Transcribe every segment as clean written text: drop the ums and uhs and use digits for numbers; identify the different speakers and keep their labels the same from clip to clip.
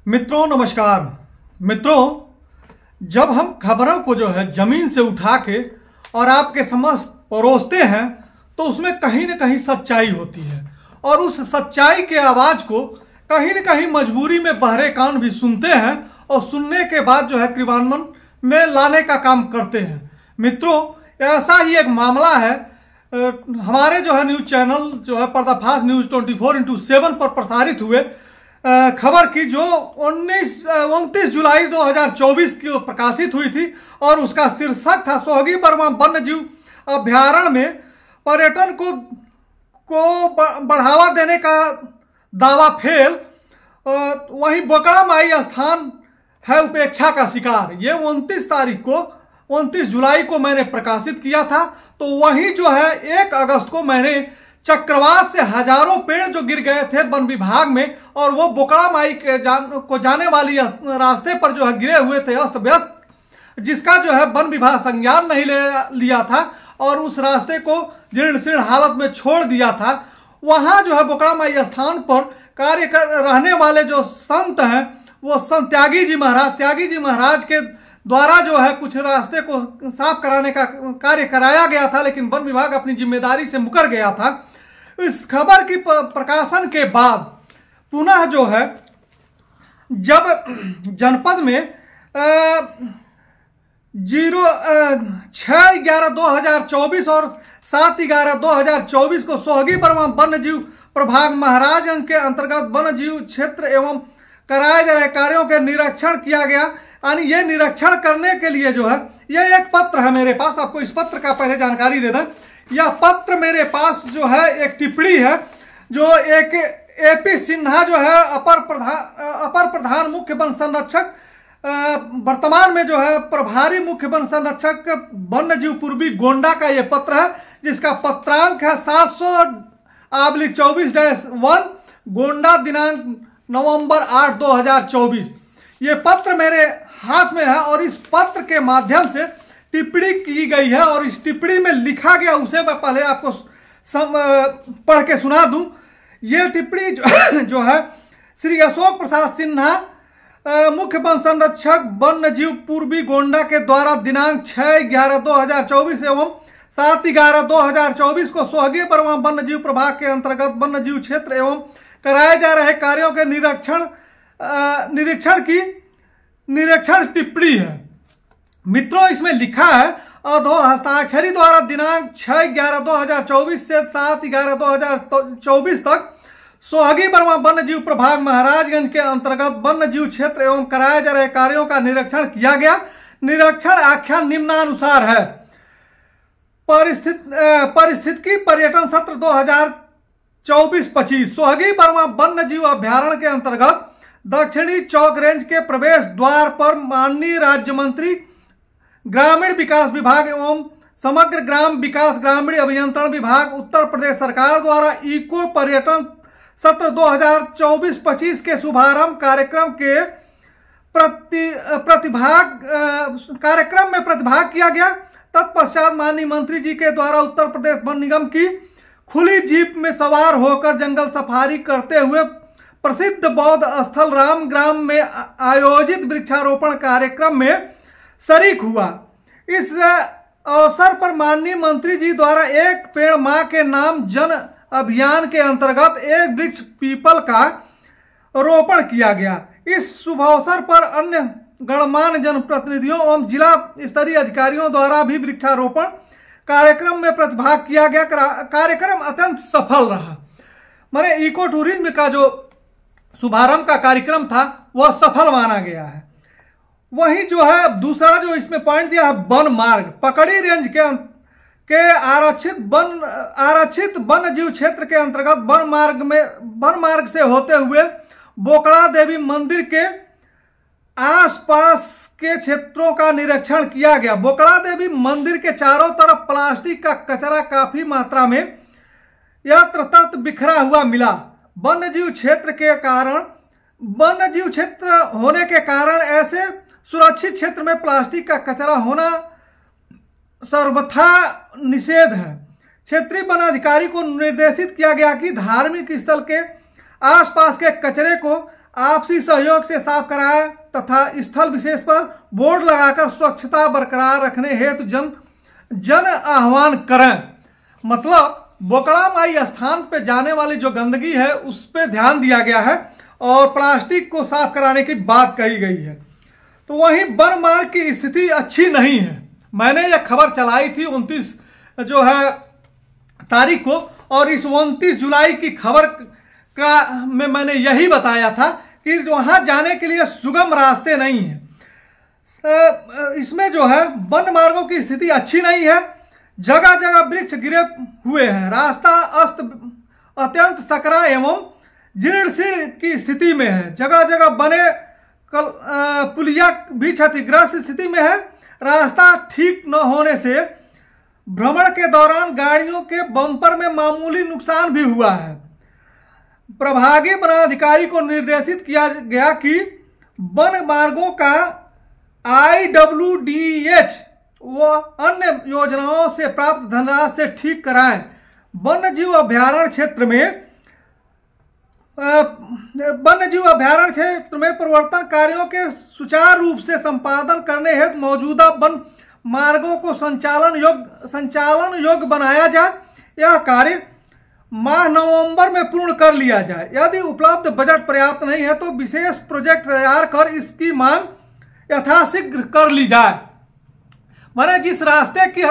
Speaker 1: मित्रों नमस्कार। मित्रों, जब हम खबरों को जो है जमीन से उठा के और आपके समक्ष परोसते हैं तो उसमें कहीं न कहीं सच्चाई होती है और उस सच्चाई के आवाज़ को कहीं न कहीं मजबूरी में बहरे कान भी सुनते हैं और सुनने के बाद जो है क्रियान्वयन में लाने का काम करते हैं। मित्रों, ऐसा ही एक मामला है हमारे जो है न्यूज़ चैनल जो है पर्दाफाश न्यूज़ 24x7 पर प्रसारित हुए खबर की जो 29 जुलाई 2024 की प्रकाशित हुई थी और उसका शीर्षक था सोहगी बर्मा वन्यजीव अभ्यारण्य में पर्यटन को बढ़ावा देने का दावा फेल। वहीं बोकड़ा माई स्थान है उपेक्षा का शिकार। ये 29 जुलाई को मैंने प्रकाशित किया था। तो वहीं जो है 1 अगस्त को मैंने चक्रवात से हजारों पेड़ जो गिर गए थे वन विभाग में और वो बोकड़ा माई को जाने वाली रास्ते पर जो है गिरे हुए थे अस्त व्यस्त, जिसका जो है वन विभाग संज्ञान नहीं लिया था और उस रास्ते को जीर्ण शीर्ण हालत में छोड़ दिया था। वहाँ जो है बोकड़ा माई स्थान पर कार्य कर रहने वाले जो संत हैं वो संत त्यागी जी महाराज के द्वारा जो है कुछ रास्ते को साफ कराने का कार्य कराया गया था, लेकिन वन विभाग अपनी जिम्मेदारी से मुकर गया था। इस खबर की प्रकाशन के बाद पुनः जो है जब जनपद में 6/11/2024 और 7/11/2024 को सोहगी बर्मा वन्यजीव प्रभाग महाराजगंज के अंतर्गत वन्यजीव क्षेत्र एवं कराए जा रहे कार्यों के निरीक्षण किया गया। यानी ये निरीक्षण करने के लिए जो है ये एक पत्र है मेरे पास। आपको इस पत्र का पहले जानकारी दे दें। यह पत्र मेरे पास जो है एक टिप्पणी है जो एक AP सिन्हा जो है अपर प्रधान मुख्य वन संरक्षक, वर्तमान में जो है प्रभारी मुख्य वन संरक्षक वन्यजीव पूर्वी गोंडा का ये पत्र है, जिसका पत्रांक है 700/24-1 गोंडा दिनांक नवंबर 8 2024। ये पत्र मेरे हाथ में है और इस पत्र के माध्यम से टिप्पणी की गई है और इस टिप्पणी में लिखा गया उसे मैं पहले आपको पढ़ के सुना दूं। ये टिप्पणी जो है श्री अशोक प्रसाद सिन्हा मुख्य वन संरक्षक वन्यजीव पूर्वी गोंडा के द्वारा दिनांक 6/11/2024 एवं 7/11/2024 को सोहगी बर्मा वन्यजीव प्रभाग के अंतर्गत वन्यजीव क्षेत्र एवं कराए जा रहे कार्यों के निरीक्षण टिप्पणी है। मित्रों, इसमें लिखा है हस्ताक्षरी द्वारा दिनांक 6/11/2024 से 7/11/2024 तक सोहगी बर्मा वन्यजीव प्रभाग महाराजगंज के अंतर्गत वन्यजीव क्षेत्र एवं कराए जा रहे कार्यों का निरीक्षण किया गया। निरीक्षण आख्यान निम्नानुसार है। परिस्थितिकी पर्यटन सत्र 2024-25 सोहगी बर्मा वन्यजीव अभ्यारण्य के अंतर्गत दक्षिणी चौक रेंज के प्रवेश द्वार पर माननीय राज्य मंत्री ग्रामीण विकास विभाग एवं समग्र ग्राम विकास ग्रामीण अभियंत्रण विभाग उत्तर प्रदेश सरकार द्वारा इको पर्यटन सत्र 2024-25 के शुभारंभ कार्यक्रम में प्रतिभाग किया गया। तत्पश्चात माननीय मंत्री जी के द्वारा उत्तर प्रदेश वन निगम की खुली जीप में सवार होकर जंगल सफारी करते हुए प्रसिद्ध बौद्ध स्थल रामग्राम में आयोजित वृक्षारोपण कार्यक्रम में शरीक हुआ। इस अवसर पर माननीय मंत्री जी द्वारा एक पेड़ मां के नाम जन अभियान के अंतर्गत एक वृक्ष पीपल का रोपण किया गया। इस शुभ अवसर पर अन्य गणमान्य जनप्रतिनिधियों एवं जिला स्तरीय अधिकारियों द्वारा भी वृक्षारोपण कार्यक्रम में प्रतिभाग किया गया। कार्यक्रम अत्यंत सफल रहा। माने इको टूरिज्म का जो शुभारंभ का कार्यक्रम था वह सफल माना गया है। वहीं जो है दूसरा जो इसमें पॉइंट दिया है वन मार्ग, पकड़ी रेंज के आरक्षित वन्यजीव क्षेत्र के अंतर्गत वन मार्ग से होते हुए बोकड़ा देवी मंदिर के आसपास के क्षेत्रों का निरीक्षण किया गया। बोकड़ा देवी मंदिर के चारों तरफ प्लास्टिक का कचरा काफी मात्रा में यत्र बिखरा हुआ मिला। वन्यजीव क्षेत्र होने के कारण ऐसे सुरक्षित क्षेत्र में प्लास्टिक का कचरा होना सर्वथा निषेध है। क्षेत्रीय वन अधिकारी को निर्देशित किया गया कि धार्मिक स्थल के आसपास के कचरे को आपसी सहयोग से साफ कराएं तथा स्थल विशेष पर बोर्ड लगाकर स्वच्छता बरकरार रखने हेतु जन आह्वान करें। मतलब बोकड़ा माई स्थान पे जाने वाली जो गंदगी है उस पर ध्यान दिया गया है और प्लास्टिक को साफ कराने की बात कही गई है। तो वहीं वन मार्ग की स्थिति अच्छी नहीं है। मैंने यह खबर चलाई थी 29 जो है तारीख को, और इस 29 जुलाई की खबर का में मैंने यही बताया था कि वहां जाने के लिए सुगम रास्ते नहीं है। इसमें जो है वन मार्गों की स्थिति अच्छी नहीं है, जगह जगह वृक्ष गिरे हुए हैं, रास्ता अत्यंत सकरा एवं जीर्ण शीर्ण की स्थिति में है, जगह जगह बने पुलिया भी क्षतिग्रस्त स्थिति में है। रास्ता ठीक न होने से भ्रमण के दौरान गाड़ियों के बम्पर में मामूली नुकसान भी हुआ है। प्रभागीय वनाधिकारी को निर्देशित किया गया कि वन मार्गों का IWDH व अन्य योजनाओं से प्राप्त धनराशि से ठीक कराएं। वन्य जीव अभ्यारण्य क्षेत्र में परिवर्तन कार्यों के सुचारू रूप से संपादन करने हेतु मौजूदा वन मार्गों को संचालन योग्य बनाया जाए। यह कार्य माह नवंबर में पूर्ण कर लिया जाए। यदि उपलब्ध बजट पर्याप्त नहीं है तो विशेष प्रोजेक्ट तैयार कर इसकी मांग यथाशीघ्र कर ली जाए। मैंने जिस रास्ते की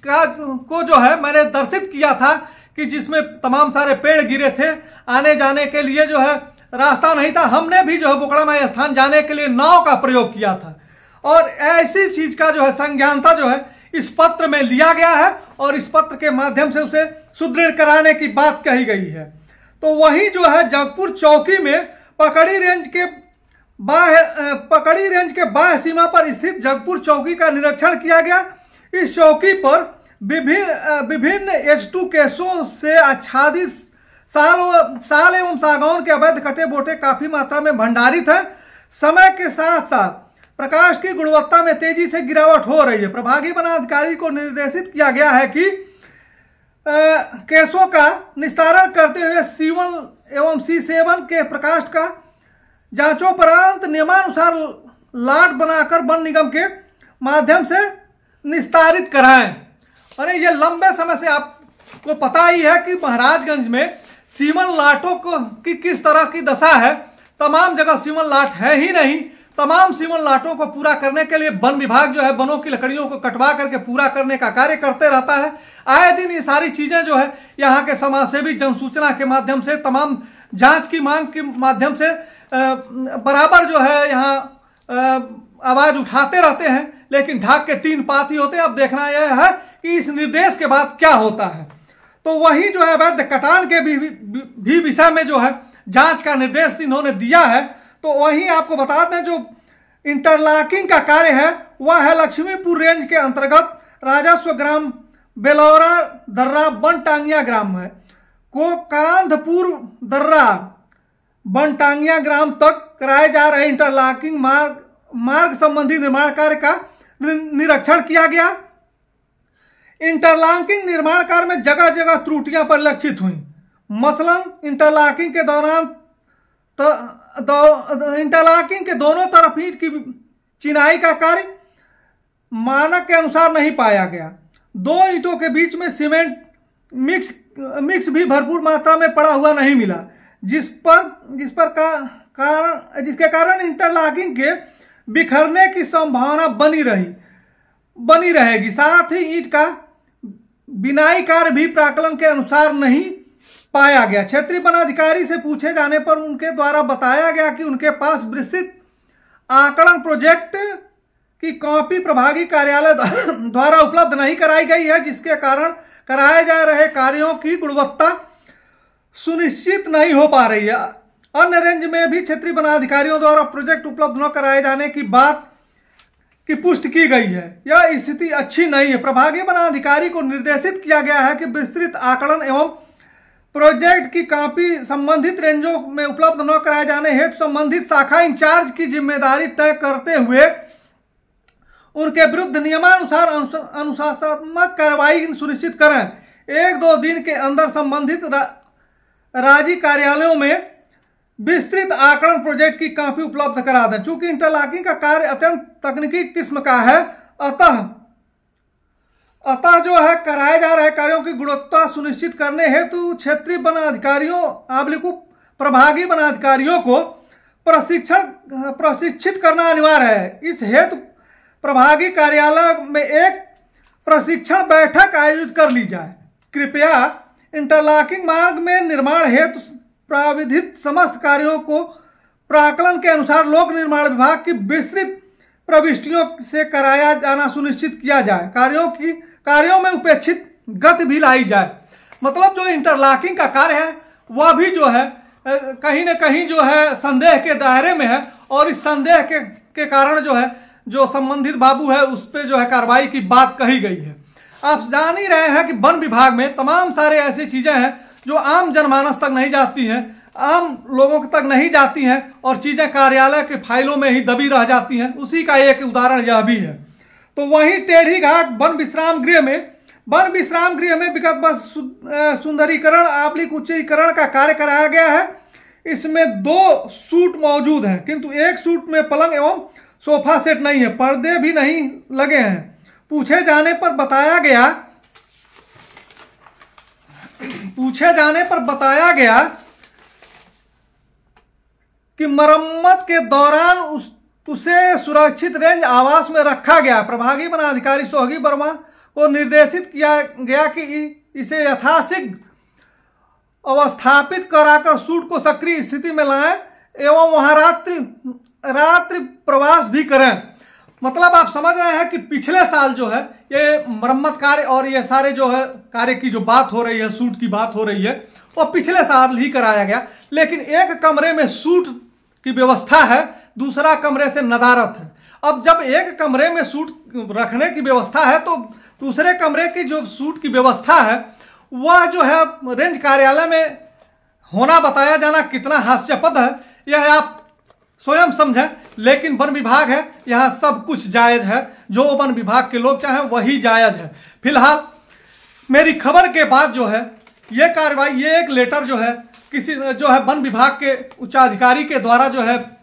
Speaker 1: को जो है मैंने दर्शित किया था कि जिसमें तमाम सारे पेड़ गिरे थे, आने जाने के लिए जो है रास्ता नहीं था, हमने भी जो है बोकड़ा माई स्थान जाने के लिए नाव का प्रयोग किया था। और ऐसी चीज का जो है संज्ञानता जो है इस पत्र में लिया गया है और इस पत्र के माध्यम से उसे सुदृढ़ कराने की बात कही गई है। तो वही जो है जगपुर चौकी में पकड़ी रेंज के बाह्य सीमा पर स्थित जगपुर चौकी का निरीक्षण किया गया। इस चौकी पर विभिन्न H2 केसों से आच्छादित साल एवं सागौन के अवैध कटे बोटे काफी मात्रा में भंडारित है। समय के साथ साथ प्रकाश की गुणवत्ता में तेजी से गिरावट हो रही है। प्रभागीय वनाधिकारी को निर्देशित किया गया है कि केसों का निस्तारण करते हुए C1 एवं C7 के प्रकाश का जांचोपरांत नियमानुसार लाट बनाकर वन निगम के माध्यम से निस्तारित कराएं। अरे ये लंबे समय से आपको पता ही है कि महाराजगंज में सीमन लाटों की किस तरह की दशा है। तमाम जगह सीमन लाट है ही नहीं। तमाम सीमन लाटों को पूरा करने के लिए वन विभाग जो है वनों की लकड़ियों को कटवा करके पूरा करने का कार्य करते रहता है। आए दिन ये सारी चीजें जो है यहाँ के समाजसेवी जनसूचना के माध्यम से, तमाम जांच की मांग के माध्यम से बराबर जो है यहाँ आवाज उठाते रहते हैं, लेकिन ढाक के तीन पात ही होते हैं। अब देखना यह है कि इस निर्देश के बाद क्या होता है। तो वही जो है अवैध कटान के भी विषय में जो है जांच का निर्देश इन्होंने दिया है। तो वहीं आपको बता दें जो इंटरलॉकिंग का कार्य है वह है लक्ष्मीपुर रेंज के अंतर्गत राजस्व ग्राम बेलौरा दर्रा बनटांगिया ग्राम है को कांधपुर दर्रा बनटांगिया ग्राम तक कराए जा रहे इंटरलॉकिंग मार्ग संबंधी निर्माण कार्य का निरीक्षण किया गया। इंटरलॉकिंग निर्माण कार्य में जगह जगह त्रुटियां परिलक्षित हुई। मसलन इंटरलॉकिंग के दौरान इंटरलॉकिंग के दोनों तरफ ईंट की चिनाई का कार्य मानक के अनुसार नहीं पाया गया। दो ईंटों के बीच में सीमेंट मिक्स भी भरपूर मात्रा में पड़ा हुआ नहीं मिला, जिसके कारण इंटरलॉकिंग के बिखरने की संभावना बनी रहेगी। साथ ही ईंट का बिनाई कार्य भी प्राकलन के अनुसार नहीं पाया गया। क्षेत्रीय वनाधिकारी से पूछे जाने पर उनके द्वारा बताया गया कि उनके पास विस्तृत आकलन प्रोजेक्ट की कॉपी प्रभागीय कार्यालय द्वारा उपलब्ध नहीं कराई गई है, जिसके कारण कराए जा रहे कार्यों की गुणवत्ता सुनिश्चित नहीं हो पा रही है। अन्य रेंज में भी क्षेत्रीय वनाधिकारियों द्वारा प्रोजेक्ट उपलब्ध न कराए जाने की बात की पुष्टि की गई है। यह स्थिति अच्छी नहीं है। प्रभागीय वनाधिकारी को निर्देशित किया गया है कि विस्तृत आकलन एवं प्रोजेक्ट की कॉपी संबंधित रेंजों में उपलब्ध न कराए जाने हेतु संबंधित शाखा इंचार्ज की जिम्मेदारी तय करते हुए उनके विरुद्ध नियमानुसार अनुशासनात्मक कार्रवाई सुनिश्चित करें। 1-2 दिन के अंदर संबंधित राज्य कार्यालयों में विस्तृत आकलन प्रोजेक्ट की कॉपी उपलब्ध करा दें। चूंकि इंटरलॉकिंग का कार्य अत्यंत तकनीकी किस्म का है, अतः जो है कराए जा रहे कार्यों की गुणवत्ता सुनिश्चित करने हेतु क्षेत्रीय वन अधिकारियों प्रभागी वन अधिकारियों को प्रशिक्षित करना अनिवार्य है। इस हेतु प्रभागी कार्यालय में एक प्रशिक्षण बैठक आयोजित कर ली जाए। कृपया इंटरलॉकिंग मार्ग में निर्माण हेतु प्राविधित समस्त कार्यों को प्राकलन के अनुसार लोक निर्माण विभाग की विस्तृत प्रविष्टियों से कराया जाना सुनिश्चित किया जाए। कार्यों में उपेक्षित गति भी लाई जाए। मतलब जो इंटरलॉकिंग का कार्य है वह भी जो है कहीं न कहीं जो है संदेह के दायरे में है, और इस संदेह के कारण जो है जो संबंधित बाबू है उस पर जो है कार्रवाई की बात कही गई है। आप जान ही रहे हैं कि वन विभाग में तमाम सारे ऐसी चीजें हैं जो आम जनमानस तक नहीं जाती हैं, आम लोगों तक नहीं जाती हैं, और चीजें कार्यालय के फाइलों में ही दबी रह जाती हैं। उसी का एक उदाहरण यह भी है। तो वहीं टेढ़ी घाट वन विश्राम गृह में विगत वर्ष सुंदरीकरण उच्चीकरण का कार्य कराया गया है। इसमें 2 सूट मौजूद हैं, किंतु एक सूट में पलंग एवं सोफा सेट नहीं है, पर्दे भी नहीं लगे हैं। पूछे जाने पर बताया गया कि मरम्मत के दौरान उसे सुरक्षित रेंज आवास में रखा गया। प्रभागी वनाधिकारी सोहगी वर्मा को निर्देशित किया गया कि इसे यथाशीघ्र अवस्थापित कराकर सूट को सक्रिय स्थिति में लाएं एवं वहां रात्रि प्रवास भी करें। मतलब आप समझ रहे हैं कि पिछले साल जो है ये मरम्मत कार्य और ये सारे जो है कार्य की जो बात हो रही है, सूट की बात हो रही है, वो पिछले साल ही कराया गया। लेकिन एक कमरे में सूट की व्यवस्था है, दूसरा कमरे से नदारत है। अब जब एक कमरे में सूट रखने की व्यवस्था है तो दूसरे कमरे की जो सूट की व्यवस्था है वह जो है रेंज कार्यालय में होना बताया जाना कितना हास्यास्पद है, यह आप स्वयं समझें। लेकिन वन विभाग है, यहाँ सब कुछ जायज है, जो वन विभाग के लोग चाहें वही जायज है। फिलहाल मेरी खबर के बाद जो है ये कार्रवाई, ये एक लेटर जो है किसी जो है वन विभाग के उच्चाधिकारी के द्वारा जो है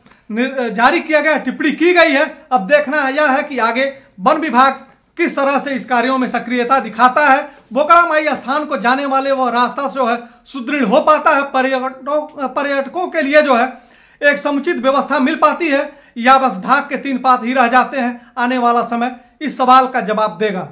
Speaker 1: जारी किया गया, टिप्पणी की गई है। अब देखना यह है कि आगे वन विभाग किस तरह से इस कार्यों में सक्रियता दिखाता है, बोकड़ा माई स्थान को जाने वाले वो रास्ता जो है सुदृढ़ हो पाता है, पर्यटकों के लिए जो है एक समुचित व्यवस्था मिल पाती है, या बस ढाक के 3 पात ही रह जाते हैं। आने वाला समय इस सवाल का जवाब देगा।